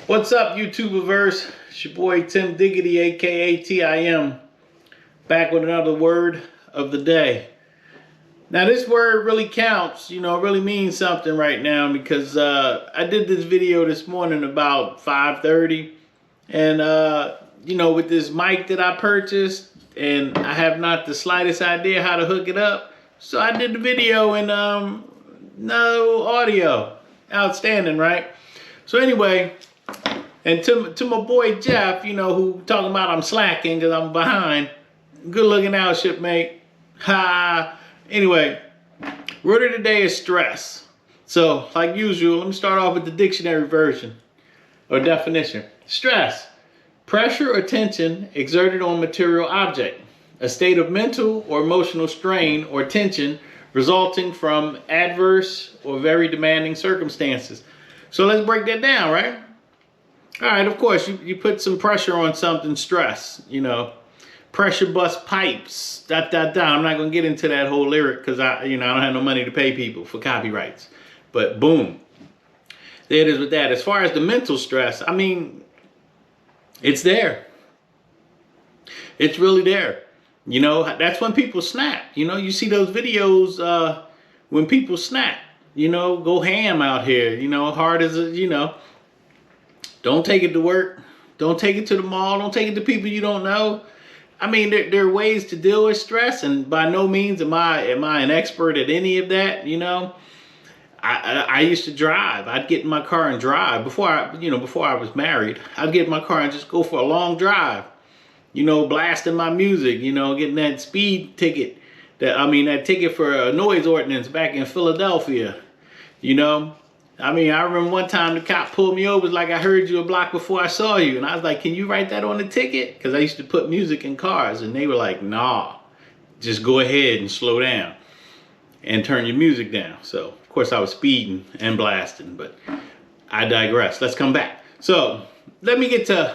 What's up, YouTuberverse? It's your boy Tim Diggitty, aka T.I.M, back with another word of the day. Now, this word really counts, it really means something right now because I did this video this morning about 5:30, and with this mic that I purchased, and I have not the slightest idea how to hook it up. So I did the video and no audio. Outstanding, right? So anyway, and to my boy Jeff, who talking about I'm slacking because I'm behind. Good looking out, shipmate. Ha. Anyway, word of the day is stress. So, like usual, let me start off with the dictionary version or definition. Stress, pressure or tension exerted on material object. A state of mental or emotional strain or tension resulting from adverse or very demanding circumstances. So let's break that down, right? All right, of course, you put some pressure on something, stress, pressure bust pipes, ... I'm not going to get into that whole lyric because I don't have no money to pay people for copyrights. But boom, there it is with that. As far as the mental stress, it's there. It's really there. That's when people snap. You see those videos when people snap, go ham out here, hard as a, don't take it to work. Don't take it to the mall. Don't take it to people you don't know. There are ways to deal with stress, and by no means am I an expert at any of that. I used to drive. I'd get in my car and drive before I was married. I'd get in my car and just go for a long drive. Blasting my music. Getting that speed ticket. That ticket for a noise ordinance back in Philadelphia. I remember one time the cop pulled me over, was like, I heard you a block before I saw you. And I was like, can you write that on the ticket? Because I used to put music in cars. And they were like, nah, just go ahead and slow down and turn your music down. So, of course, I was speeding and blasting, but I digress. Let's come back. So, let me get to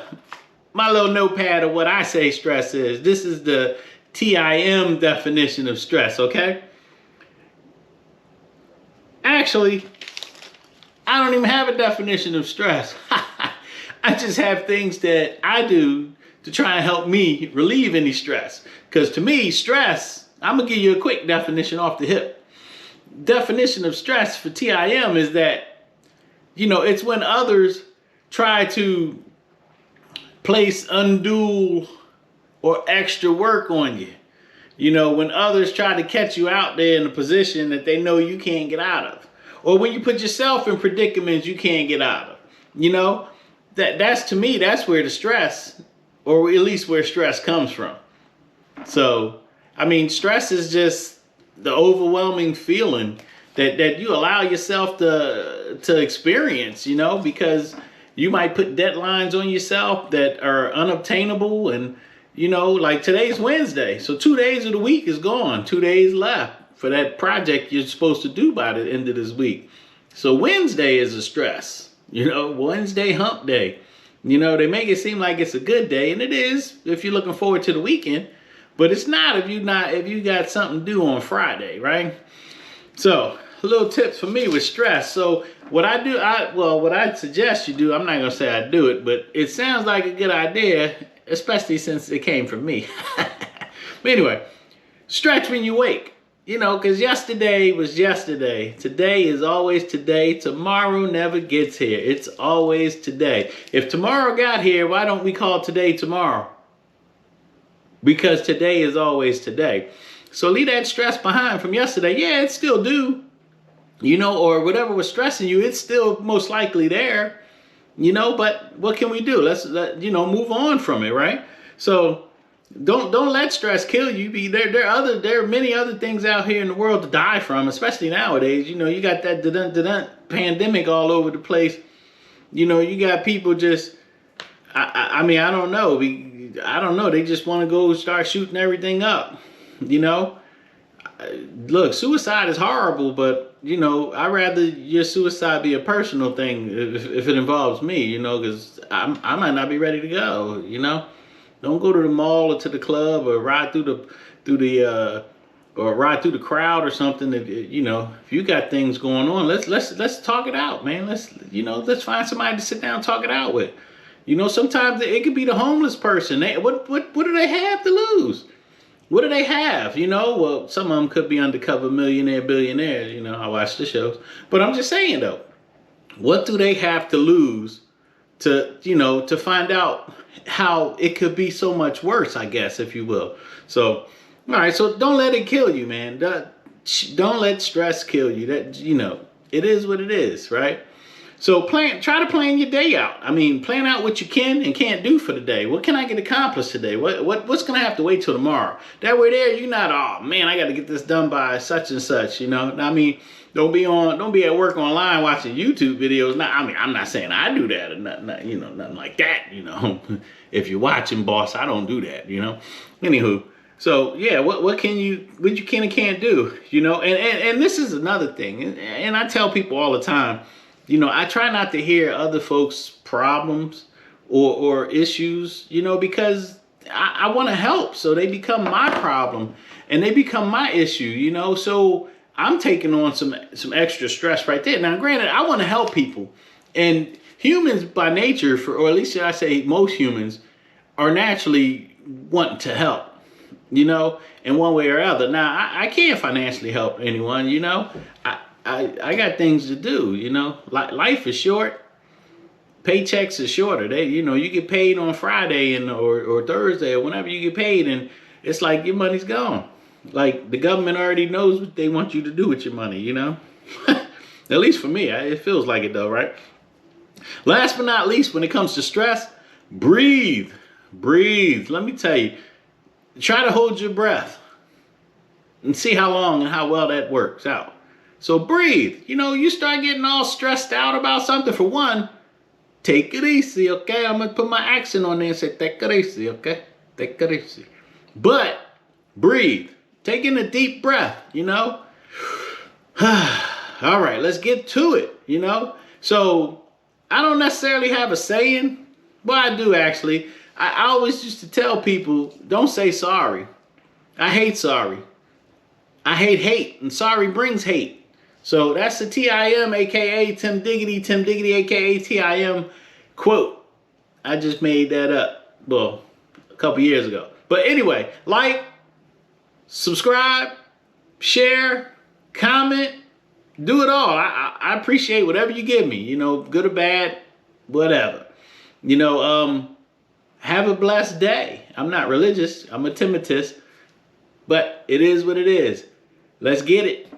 my little notepad of what I say stress is. This is the T.I.M definition of stress, okay? Actually, I don't even have a definition of stress. I just have things that I do to try and help me relieve any stress. Because to me, stress, I'm going to give you a quick definition off the hip. Definition of stress for T.I.M is that, it's when others try to place undue or extra work on you. When others try to catch you out there in a position that they know you can't get out of. Or when you put yourself in predicaments you can't get out of. That's to me, that's where the stress, or at least where stress comes from. So, stress is just the overwhelming feeling that you allow yourself to experience, because you might put deadlines on yourself that are unobtainable. And, like today's Wednesday. So 2 days of the week is gone. 2 days left for that project you're supposed to do by the end of this week. So Wednesday is a stress, Wednesday hump day. They make it seem like it's a good day, and it is if you're looking forward to the weekend, but it's not if you got something due on Friday, right? So a little tips for me with stress. So what I do, what I suggest you do, I'm not gonna say I do it, but it sounds like a good idea, especially since it came from me. But anyway, stretch when you wake. Because yesterday was yesterday. Today is always today. Tomorrow never gets here. It's always today. If tomorrow got here, why don't we call today tomorrow? Because today is always today. So leave that stress behind from yesterday. Yeah, it's still due. Or whatever was stressing you, it's still most likely there. But what can we do? Let's move on from it, right? So Don't let stress kill you. There are many other things out here in the world to die from, especially nowadays. You got that pandemic all over the place. You got people just, I don't know. I don't know. They just want to go start shooting everything up. Look, suicide is horrible, but I'd rather your suicide be a personal thing if it involves me. Because I might not be ready to go. Don't go to the mall or to the club or ride through the or ride through the crowd or something. If if you got things going on, let's talk it out, man. Let's find somebody to sit down and talk it out with. Sometimes it could be the homeless person. What do they have to lose? What do they have? Well, some of them could be undercover millionaire, billionaires. I watch the shows. But I'm just saying, though, what do they have to lose to find out how it could be so much worse, I guess, if you will. So, all right, so don't let it kill you, man. Don't let stress kill you. It is what it is, right? So try to plan your day out. I mean, plan out what you can and can't do for the day. What can I get accomplished today? What's gonna have to wait till tomorrow? That way there, you're not, oh man, I gotta get this done by such and such, I mean, don't be at work online watching YouTube videos. Now, I mean, I'm not saying I do that or nothing like that, If you're watching, boss, I don't do that, Anywho, so yeah, what you can and can't do, and this is another thing, and I tell people all the time, I try not to hear other folks' problems or issues, because I want to help. So they become my problem and they become my issue, So I'm taking on some extra stress right there. Now, granted, I want to help people. And humans by nature, or at least I say most humans, are naturally wanting to help, in one way or other. Now, I can't financially help anyone, I got things to do, Life is short. Paychecks are shorter. You get paid on Friday or Thursday or whenever you get paid, and it's like your money's gone. Like the government already knows what they want you to do with your money, At least for me, it feels like it though, right? Last but not least, when it comes to stress, breathe. Let me tell you, try to hold your breath and see how long and how well that works out. So breathe. You start getting all stressed out about something. For one, take it easy, okay? I'm going to put my accent on there and say, take it easy, okay? Take it easy. But breathe. Take in a deep breath, All right, let's get to it, So I don't necessarily have a saying. Well, I do actually. I always used to tell people, don't say sorry. I hate sorry. I hate hate, and sorry brings hate. So that's the T.I.M, a.k.a. Tim Diggitty, a.k.a. T.I.M quote. I just made that up, well, a couple years ago. But anyway, like, subscribe, share, comment, do it all. I appreciate whatever you give me, good or bad, whatever. Have a blessed day. I'm not religious. I'm a Timitist. But it is what it is. Let's get it.